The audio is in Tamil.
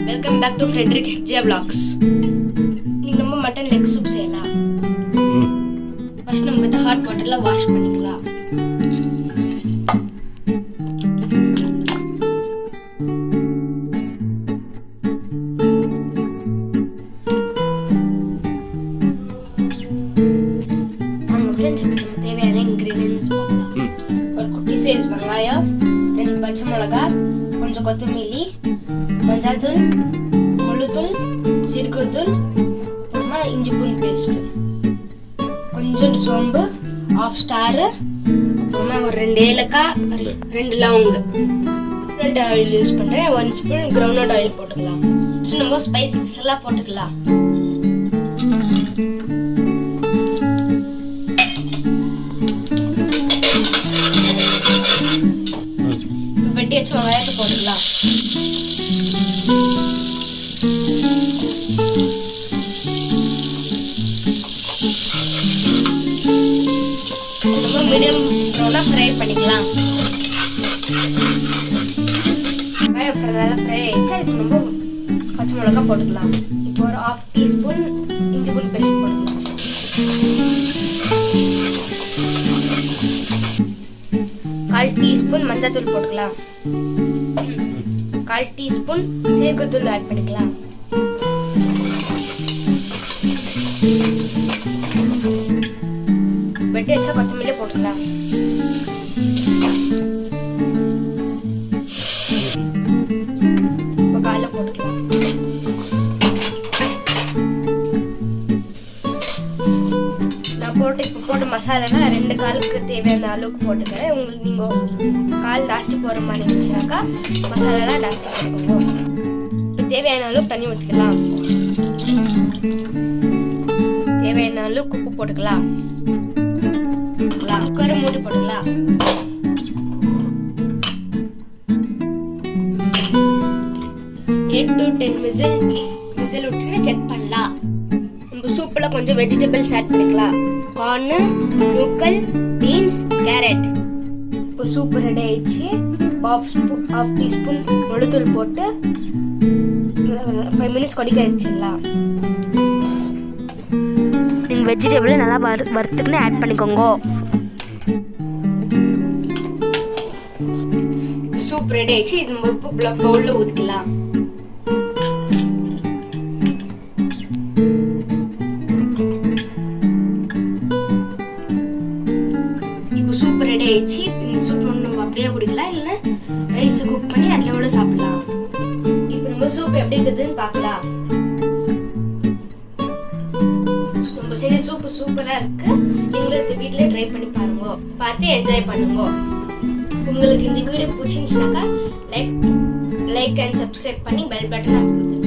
Welcome back to Frederick Hegde vlogs. இன்னைக்கு நம்ம மட்டன் லெக் சூப் செய்யலாம். ஃபர்ஸ்ட் நம்ம இத ஹாட் வாட்டர்ல வாஷ் பண்ணிக்கலாம். தேவையான இன்கிரீடியன்ட்ஸ் பார்க்கலாம். ஒரு குட்டி சைஸ் வெங்காயம், 2 பச்சை மிளகாய், கொஞ்சம் கொத்தமல்லி, மஞ்சள்தூள், முழுத்தூள், சீரகத்தூள், அப்புறமா இஞ்சி பூண்டு பேஸ்ட், கொஞ்சம் சோம்பு, 1/2 ஸ்டார், அப்புறமா ஒரு 2 ஏலக்காய், 2 லவங்க, 2 ஆயில் யூஸ் பண்றேன். 1 ஸ்பூன் கிரவுண்ட்நட் ஆயில் போட்டுக்கலாம். நம்ம ஸ்பைசஸ் எல்லாம் போட்டுக்கலாம். வெட்டி வச்சு வெங்காயத்தை போட்டுக்கலாம். நம்ம மீடியம் ப்ரௌனா ஃப்ரை பண்ணிக்கலாம். வெங்காயம் நல்லா ஃப்ரை ஆயிடுச்சு. அதுக்கு நம்ம பச்சை மிளகாய் போட்டுக்கலாம். இப்போ ஒரு 1/2 டீஸ்பூன் இஞ்சி பூண்டு பேஸ்ட் போட்டுக்கலாம். 1/4 டீஸ்பூன் மஞ்சள்தூள் போட்டுக்கலாம். 1/4 டீஸ்பூன் சீரகத்தூள் ஆட் பண்ணிக்கலாம். வெட்டி வச்ச கொத்தமல்லி போட்டுக்கலாம். இப்போ காலைல போட்டுக்கலாம். போட்டு மசாலானா 2 காலுக்கு தேவையான அளவுக்கு போட்டுக்கிறேன். உங்களுக்கு நீங்க கால் ஜாஸ்தி போடுற மாதிரி இருந்துச்சுனாக்கா மசாலாலாம் ஜாஸ்தி போட்டுக்கோங்க. இப்போ தேவையான அளவுக்கு தண்ணி ஊற்றிக்கலாம். தேவையான அளவுக்கு உப்பு போட்டுக்கலாம். குக்கரை மூடி போட்டுக்கலாம். 8 to 10 விசில் விட்டு செக் பண்ணலாம். நம்ம சூப்ல கொஞ்சம் வெஜிடபிள்ஸ் ஆட் பண்ணிக்கலாம். கார்ன், நூக்கல், பீன்ஸ், கேரட். இப்போ சூப் ரெடி ஆயிடுச்சு. 1/2 டீஸ்பூன் மிளகுத்தூள் போட்டு 5 மினிட்ஸ் கொதிக்க வச்சிடலாம். நீங்கள் வெஜிடபிள் நல்லா வறுத்துக்குன்னு ஆட் பண்ணிக்கோங்க. சூப் ரெடி ஆயிடுச்சு. இது நம்ம இப்போ பவுலில் ஊற்றிக்கலாம். சூப் ரெடி ஆயிடுச்சு. இந்த சூப் நம்ம அப்படியே குடிக்கலாம், இல்லைன்னா ரைஸ் குக் பண்ணி அதோட சாப்பிடலாம். இப்போ நம்ம சூப் எப்படி இருக்குதுன்னு பார்க்கலாம். நம்ம சரி சூப் சூப்பரா இருக்கு. நீங்களும் வீட்டிலே ட்ரை பண்ணி பாருங்க. பார்த்து என்ஜாய் பண்ணுங்க. உங்களுக்கு இந்த வீடியோ பிடிச்சிருந்துச்சுனாக்கா லைக் அண்ட் சப்ஸ்கிரைப் பண்ணி பெல் பட்டன் அமைக்க